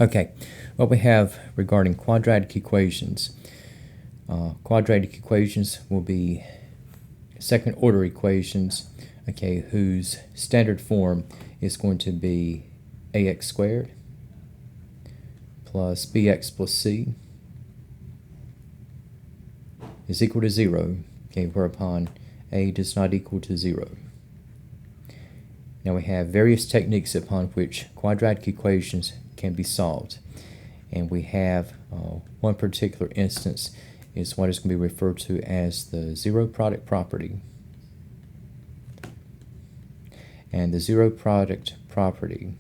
Okay, what we have regarding quadratic equations. Quadratic equations will be second order equations, okay, whose standard form is going to be ax squared plus bx plus c is equal to 0, okay, whereupon a does not equal to 0. Now we have various techniques upon which quadratic equations can be solved, and we have one particular instance is what is going to be referred to as the zero product property. And the zero product property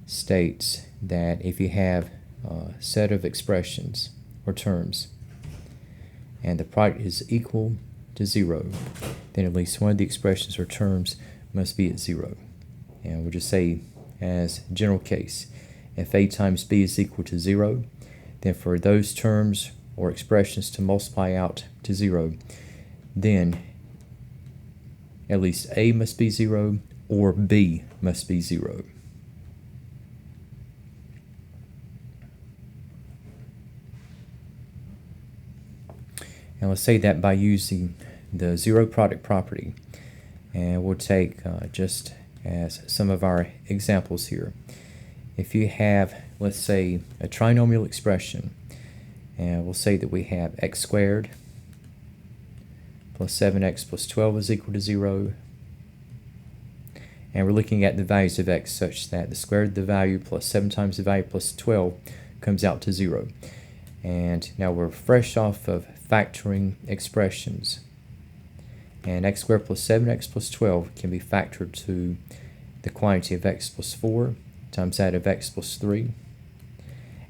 states that if you have a set of expressions or terms and the product is equal to 0, then at least one of the expressions or terms must be at 0. And we'll just say, as general case, if a times b is equal to 0, then for those terms or expressions to multiply out to 0, then at least a must be 0 or b must be 0. And let's say that by using the zero product property, and we'll take just as some of our examples here. If you have, let's say, a trinomial expression, and we'll say that we have x squared plus 7x plus 12 is equal to 0. And we're looking at the values of x such that the square root of the value plus 7 times the value plus 12 comes out to 0. And now we're fresh off of factoring expressions. And x squared plus 7x plus 12 can be factored to the quantity of x plus 4 times that of x plus 3.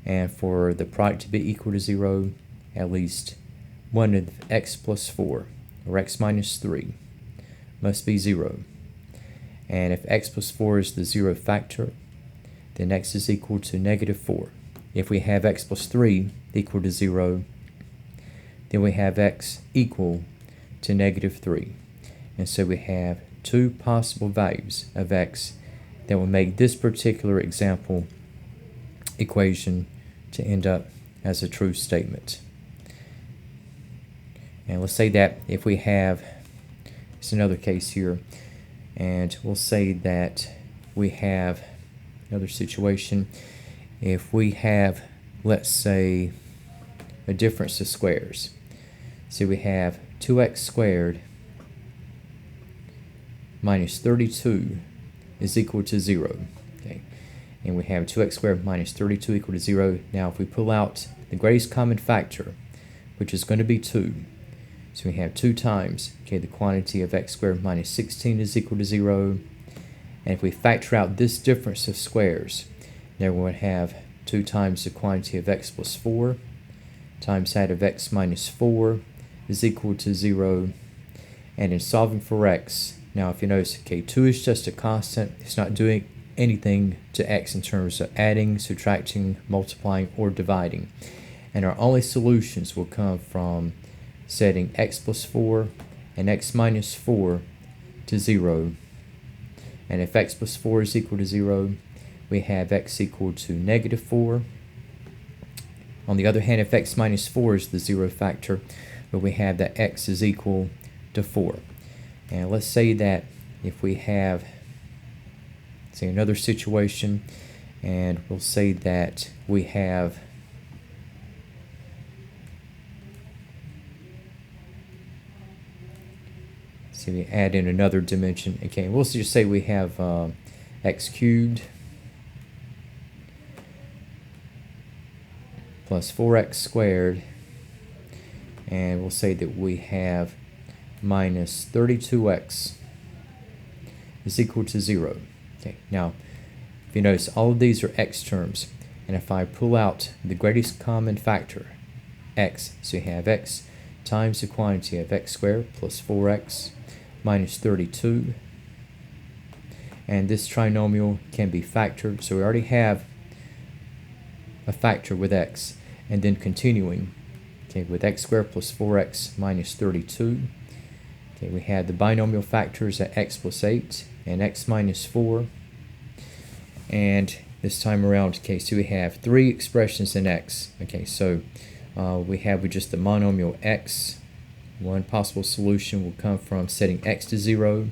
And for the product to be equal to 0, at least one of x plus 4, or x minus 3, must be 0. And if x plus 4 is the 0 factor, then x is equal to negative 4. If we have x plus 3 equal to 0, then we have x equal to negative 3. And so we have two possible values of x that will make this particular example equation to end up as a true statement. And let's say that if we have, it's another case here, and we'll say that we have another situation. If we have, let's say, a difference of squares. So we have 2x squared minus 32 is equal to 0. Okay. And we have 2x squared minus 32 equal to 0. Now if we pull out the greatest common factor, which is going to be 2, so we have 2 times, okay, the quantity of x squared minus 16 is equal to 0. And if we factor out this difference of squares, then we would have 2 times the quantity of x plus 4 times that of x minus 4 is equal to 0. And in solving for x, now if you notice, okay, 2 is just a constant. It's not doing anything to x in terms of adding, subtracting, multiplying, or dividing. And our only solutions will come from setting x plus 4 and x minus 4 to 0. And if x plus 4 is equal to 0, we have x equal to negative 4. On the other hand, if x minus 4 is the 0 factor, but we have that x is equal to 4. And let's say that if we have, say, another situation, and we'll say that we have so we add in another dimension. Okay, we'll just say we have x cubed plus 4x squared, and we'll say that we have minus 32x is equal to 0. Okay, now if you notice, all of these are x terms, and if I pull out the greatest common factor, x, so you have x times the quantity of x squared plus 4x minus 32, and this trinomial can be factored, so we already have a factor with x, and then continuing, okay, with x squared plus 4x minus 32. Okay, we had the binomial factors at x plus 8 and x minus 4. And this time around. Okay, so we have three expressions in x. Okay, so we have with just the monomial x. One possible solution will come from setting x to 0.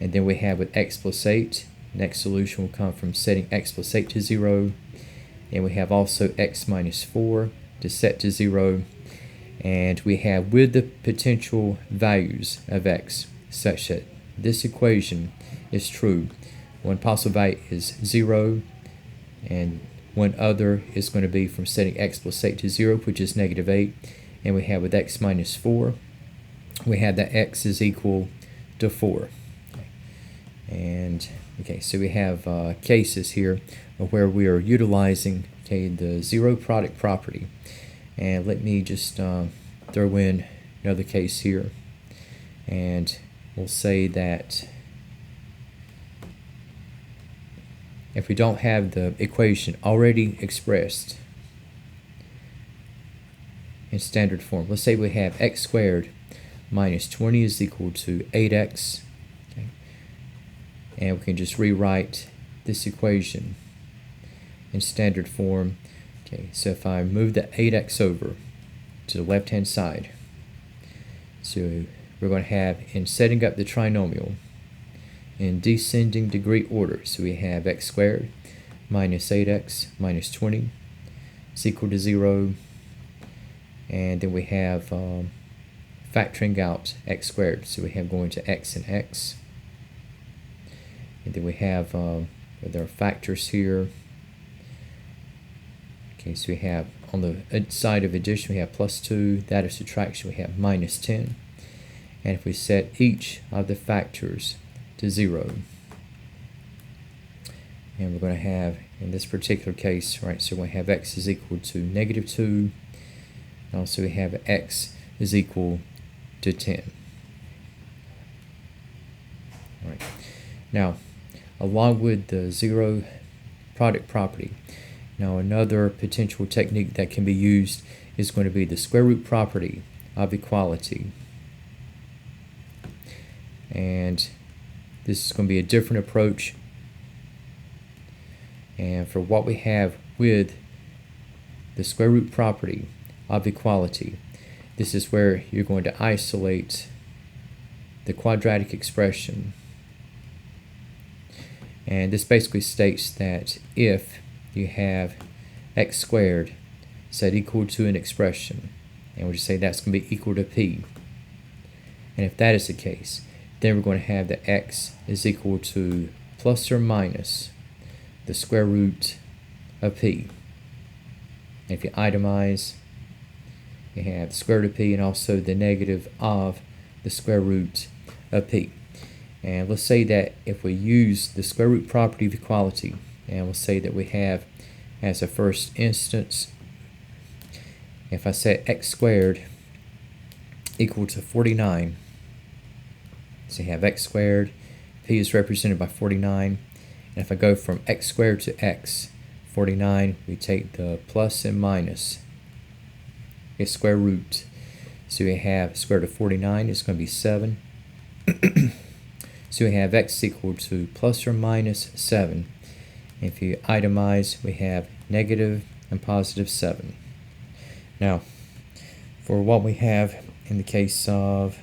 And then we have with x plus 8. Next solution will come from setting x plus 8 to 0. And we have also x minus 4 to set to 0. And we have with the potential values of x such that this equation is true. One possible value is 0, and one other is going to be from setting x plus 8 to 0, which is negative 8. And we have with x minus 4, we have that x is equal to 4. And okay, so we have cases here where we are utilizing the zero product property. And let me just throw in another case here, and we'll say that if we don't have the equation already expressed in standard form, let's say we have x squared minus 20 is equal to 8x. Okay. And we can just rewrite this equation in standard form. Okay, so if I move the 8x over to the left hand side, so we're going to have, in setting up the trinomial in descending degree order, so we have x squared minus 8x minus 20 is equal to 0. And then we have factoring out x squared, so we have going to x and x. And then we have with our factors here. Okay, so we have on the side of addition we have plus 2, that of subtraction we have minus 10. And if we set each of the factors to 0, and we're going to have, in this particular case, right, so we have x is equal to negative 2, and also we have x is equal to 10. All right. Now, along with the zero product property, now another potential technique that can be used is going to be the square root property of equality. And this is going to be a different approach. And for what we have with the square root property of equality, this is where you're going to isolate the quadratic expression. And this basically states that if you have x squared set equal to an expression, and we'll just say that's going to be equal to p. And if that is the case, then we're going to have that x is equal to plus or minus the square root of p. And if you itemize, you have the square root of p and also the negative of the square root of p. And let's say that if we use the square root property of equality, and we'll say that we have as a first instance, if I set x squared equal to 49, so you have x squared, p is represented by 49, and if I go from x squared to x, 49, we take the plus and minus its square root. So we have square root of 49 is going to be 7. So we have x equal to plus or minus 7. If you itemize, we have negative and positive 7. Now, for what we have in the case of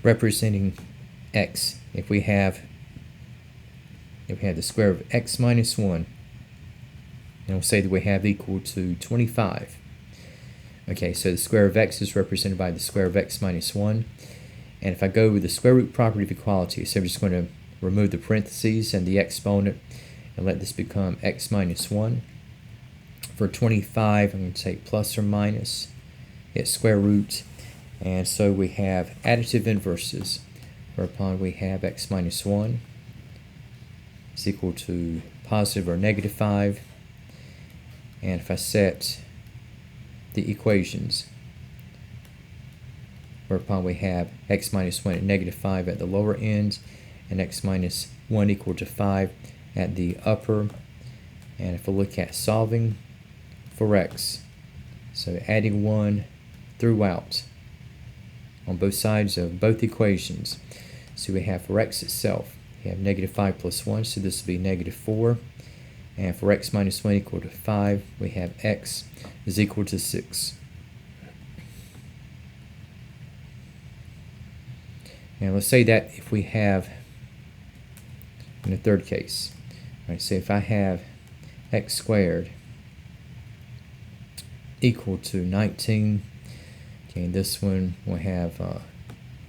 representing x, if we have the square of x minus 1, and we'll say that we have equal to 25. Okay, so the square of x is represented by the square of x minus 1. And if I go with the square root property of equality, so I'm just going to remove the parentheses and the exponent and let this become x minus 1. For 25, I'm going to take plus or minus its square root. And so we have additive inverses, whereupon we have x minus 1 is equal to positive or negative 5. And if I set the equations, whereupon we have x minus 1 at negative 5 at the lower end, and x minus 1 equal to 5 at the upper. And if we look at solving for x, so adding 1 throughout on both sides of both equations, So we have for x itself, we have negative 5 plus 1, so this will be negative 4. And for x minus 1 equal to 5, we have x is equal to 6. Now let's say that if we have, in the third case, right, so if I have x squared equal to 19, okay, and this one will have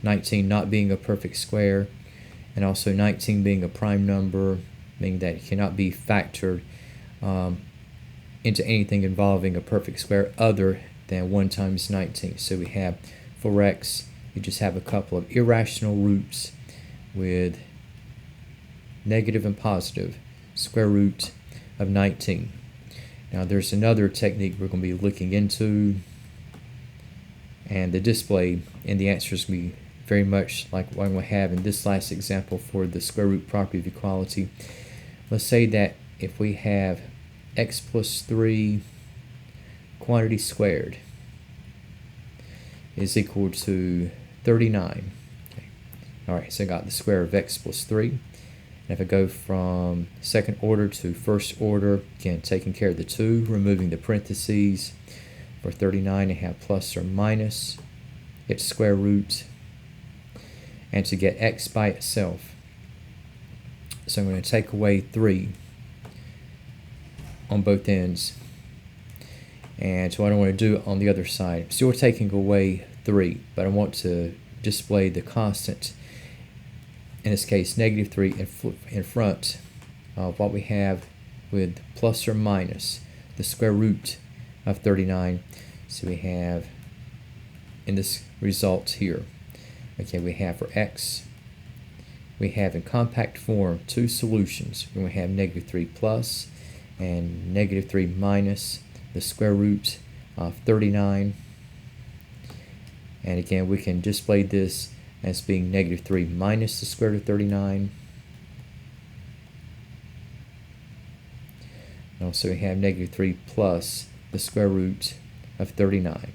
19 not being a perfect square, and also 19 being a prime number, meaning that it cannot be factored into anything involving a perfect square other than 1 times 19. So we have for x, you just have a couple of irrational roots with negative and positive square root of 19. Now there's another technique we're going to be looking into, and the display and the answer is going to be very much like what we have in this last example for the square root property of equality. Let's say that if we have x plus 3 quantity squared is equal to 39. Okay. Alright, so I got the square of x plus 3. And if I go from second order to first order, again, taking care of the 2, removing the parentheses, for 39 I have plus or minus its square root, and to get x by itself, so I'm going to take away 3 on both ends. And so what I want to do on the other side, I'm still taking away 3, but I want to display the constant, in this case negative 3, in front of what we have with plus or minus the square root of 39. So we have in this result here, okay, we have for x, we have in compact form 2 solutions. We're going to have negative 3 plus and negative 3 minus the square root of 39. And again, we can display this as being negative 3 minus the square root of 39. And also we have negative 3 plus the square root of 39.